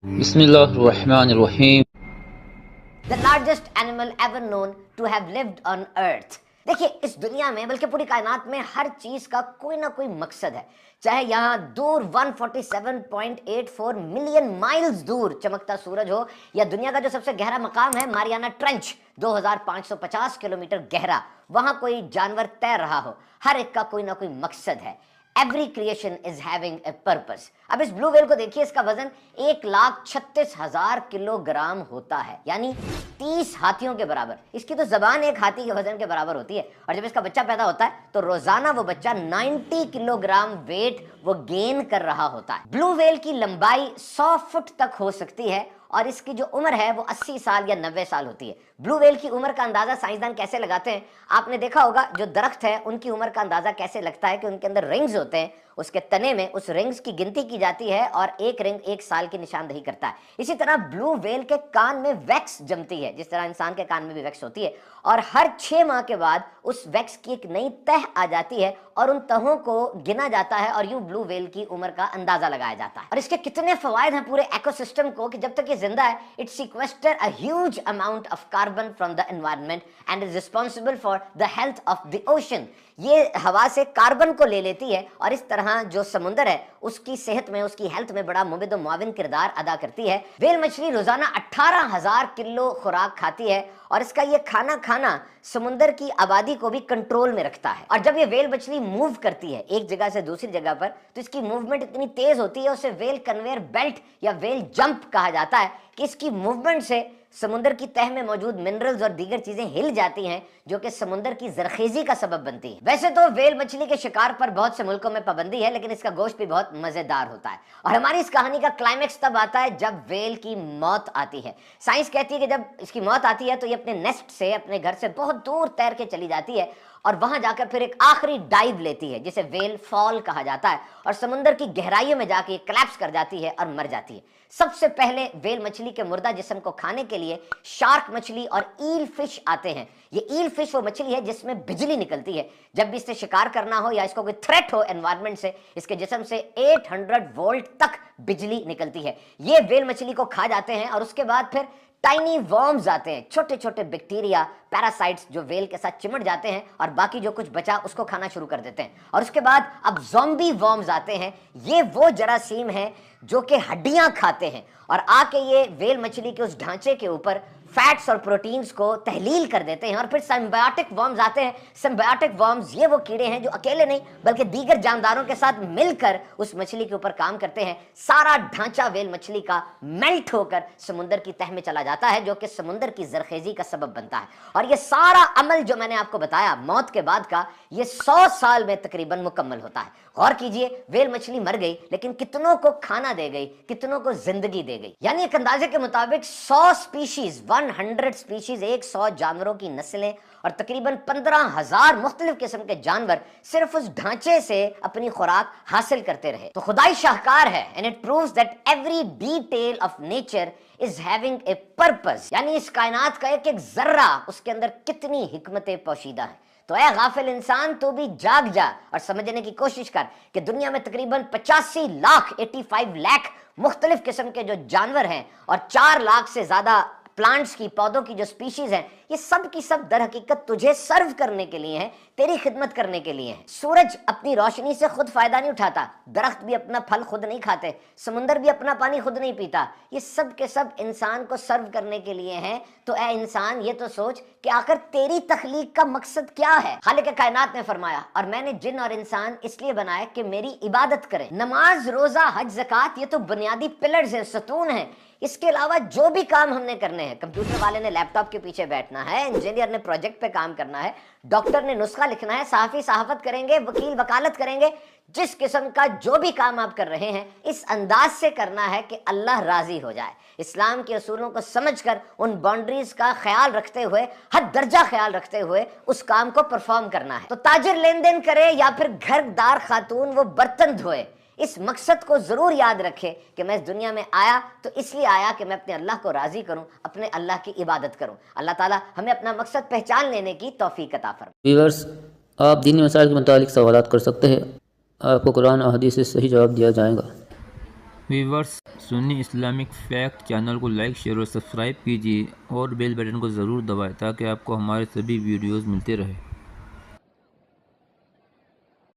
بسم اللہ الرحمن الرحیم. The largest animal ever known to have lived on earth. دیکھیے اس دنیا میں بلکہ پوری کائنات میں ہر چیز کا کوئی نہ کوئی مقصد ہے. چاہے یہاں دور 147.84 ملین مائلز دور چمکتا سورج ہو، یا دنیا کا جو سب سے گہرا مقام ہے ماریانا ٹرنچ 2550 کلومیٹر گہرا، وہاں کوئی جانور تیر رہا ہو، ہر ایک کا کوئی نہ کوئی مقصد ہے. Every creation is having a purpose. اب اس بلو ویل کو دیکھیے، اس کا وزن 1,36,000 کلو گرام ہوتا ہے، یعنی 30 ہاتھیوں کے برابر. اس کی تو زبان ایک ہاتھی کے وزن کے برابر ہوتی ہے، اور جب اس کا بچہ پیدا ہوتا ہے تو روزانہ وہ بچہ 90 کلو گرام ویٹ وہ گین کر رہا ہوتا ہے. بلو ویل کی لمبائی 100 فٹ تک ہو سکتی ہے، اور اس کی جو عمر ہے وہ 80 سال یا 90 سال ہوتی ہے. بلو ویل کی عمر کا اندازہ سائنسدان کیسے لگاتے ہیں؟ آپ نے دیکھا ہوگا جو درخت ہے ان کی عمر کا اندازہ کیسے لگتا ہے کہ ان کے اندر رنگز ہوتے ہیں، اس کے تنے میں اس رنگز کی گنتی کی جاتی ہے اور ایک رنگ 1 سال کی نشاندہی کرتا ہے. اسی طرح بلو ویل کے کان میں ویکس جمتی ہے، جس طرح انسان کے کان میں بھی ویکس ہوتی ہے، اور ہر 6 ماہ کے بعد اس ویکس کی ایک نئی تہ آ جاتی ہے اور ان تہوں کو گنا جاتا ہے، اور یوں بلو ویل کی عمر کا اندازہ لگایا جاتا ہے. اور اس کے کتنے فوائد ہیں پورے ایکو سسٹم کو کہ جب تک یہ زندہ ہے it sequesters a huge amount of carbon from the environment and is responsible for the health of the ocean. یہ ہوا سے کاربن کو لے لیتی ہے، اور اس طرح جو سمندر ہے اس کی صحت میں، اس کی ہیلتھ میں بڑا مبید و معاون کردار ادا کرتی ہے. ویل مچھلی روزانہ 18,000 کلو خوراک کھاتی ہے، اور اس کا یہ کھانا سمندر کی آبادی کو بھی کنٹرول میں رکھتا ہے. اور جب یہ ویل مچھلی موو کرتی ہے ایک جگہ سے دوسری جگہ پر، تو اس کی موومنٹ اتنی تیز ہوتی ہے، اسے ویل کنویئر بیلٹ یا ویل جمپ کہا جاتا ہے، کہ اس کی موومنٹ سے سمندر کی تہ میں موجود منرلز اور دیگر چیزیں ہل جاتی ہیں، جو کہ سمندر کی زرخیزی کا سبب بنتی ہے. ویسے تو ویل مچھلی کے شکار پر بہت سے ملکوں میں پابندی ہے، لیکن اس کا گوشت بھی بہت مزیدار ہوتا ہے. اور ہماری اس کہانی کا کلائمیکس تب آتا ہے جب ویل کی موت آتی ہے. سائنس کہتی ہے کہ جب اس کی موت آتی ہے تو یہ اپنے نیسٹ سے، اپنے گھر سے بہت دور تیر کے چلی جاتی ہے، اور وہاں جا کر پھر ایک آخری ڈائیو لیتی ہے جسے ویل فال کہا جاتا ہے، اور سمندر کی گہرائیوں میں جا کے یہ کلیپس کر جاتی ہے اور مر جاتی ہے. سب سے پہلے ویل مچھلی کے مردہ جسم کو کھانے کے لیے شارک مچھلی اور ایل فش آتے ہیں. یہ ایل فش وہ مچھلی ہے جس میں بجلی نکلتی ہے. جب بھی اس سے شکار کرنا ہو یا اس کو کوئی تھریٹ ہو انوائرمنٹ سے، اس کے جسم سے 800 وولٹ تک بجلی نکلتی ہے. یہ ویل مچھلی کو کھا جاتے ہیں، اور اس کے بعد پھر ٹائنی ورمز آتے ہیں، چھوٹے چھوٹے بیکٹیریا پیراسائٹس جو ویل کے ساتھ چمٹ جاتے ہیں اور باقی جو کچھ بچا اس کو کھانا شروع کر دیتے ہیں. اور اس کے بعد اب زومبی ورمز آتے ہیں. یہ وہ جراثیم ہیں جو کہ ہڈیاں کھاتے ہیں، اور آ کے یہ ویل مچھلی کے اس ڈھانچے کے اوپر فیٹس اور پروٹینز کو تحلیل کر دیتے ہیں. اور پھر سمبیوٹک ورمز آتے ہیں. سمبیوٹک ورمز یہ وہ کیڑے ہیں جو اکیلے نہیں بلکہ دیگر جانداروں کے ساتھ مل کر اس مچھلی کے اوپر کام کرتے ہیں. سارا ڈھانچہ ویل مچھلی کا میلٹ ہو کر سمندر کی تہ میں چلا جاتا ہے، جو کہ سمندر کی زرخیزی کا سبب بنتا ہے. اور یہ سارا عمل جو میں نے آپ کو بتایا موت کے بعد کا، یہ 100 سال میں تقریباً مکمل ہوتا ہے. غور کیجئے، ویل مچھلی مر گئی لیکن کتنوں کو کھانا دے گئی، کتنوں کو زندگی دے گئی. یعنی ایک اندازے کے مطابق 100 سپیشیز 100 سپیشیز 100 جانوروں کی نسلیں اور تقریباً 15,000 مختلف قسم کے جانور صرف اس ڈھانچے سے اپنی خوراک حاصل کرتے رہے. تو خدائی شاہکار ہے. and it proves that every detail of nature is having a purpose. یعنی اس کائنات کا ایک ایک ذرہ، اس کے اندر کتنی حکمتیں پوشیدہ ہیں. تو اے غافل انسان، تو بھی جاگ جا اور سمجھنے کی کوشش کر کہ دنیا میں تقریباً 85 لاکھ مختلف قسم کے جو جانور ہیں، اور 4 لاکھ سے زیادہ پلانٹس کی، پودوں کی جو سپیشیز ہیں، یہ سب کی سب در حقیقت تجھے سرو کرنے کے لیے ہیں، تیری خدمت کرنے کے لیے ہیں. سورج اپنی روشنی سے خود فائدہ نہیں اٹھاتا، درخت بھی اپنا پھل خود نہیں کھاتے، سمندر بھی اپنا پانی خود نہیں پیتا. یہ سب کے سب انسان کو سرو کرنے کے لیے ہیں. تو اے انسان یہ تو سوچ کہ آخر تیری تخلیق کا مقصد کیا ہے. خالق کائنات نے فرمایا، اور میں نے جن اور انسان اس لیے بنائے کہ میری عبادت کریں. نماز، روزہ، حج، زکوٰۃ، یہ تو بنیادی پلرز ہیں، ستون ہیں. اس کے علاوہ جو بھی کام ہم نے کرنے ہیں، کمپیوٹر والے نے لیپ ٹاپ کے پیچھے بیٹھنا ہے، انجینئر نے پروجیکٹ پہ کام کرنا ہے، ڈاکٹر نے نسخہ لکھنا ہے، صحافی صحافت کریں گے، وکیل وکالت کریں گے. جس قسم کا جو بھی کام آپ کر رہے ہیں، اس انداز سے کرنا ہے کہ اللہ راضی ہو جائے. اسلام کے اصولوں کو سمجھ کر ان باؤنڈریز کا خیال رکھتے ہوئے، حد درجہ خیال رکھتے ہوئے اس کام کو پرفارم کرنا ہے. تو تاجر لین دین کرے یا پھر گھر دار خاتون وہ برتن دھوئے، اس مقصد کو ضرور یاد رکھے کہ میں اس دنیا میں آیا تو اس لیے آیا کہ میں اپنے اللہ کو راضی کروں، اپنے اللہ کی عبادت کروں. اللہ تعالیٰ ہمیں اپنا مقصد پہچان لینے کی توفیق عطا فرمائے. ویورز، آپ دینی مسائل کے متعلق سوالات کر سکتے ہیں. آپ کو قرآن اور حدیث سے صحیح جواب دیا جائے گا. ویورز، سنی اسلامک فیکٹ چینل کو لائک شیئر اور سبسکرائب کیجیے اور بیل بٹن کو ضرور دبائیں تاکہ آپ کو ہمارے سبھی ویڈیوز ملتے رہے۔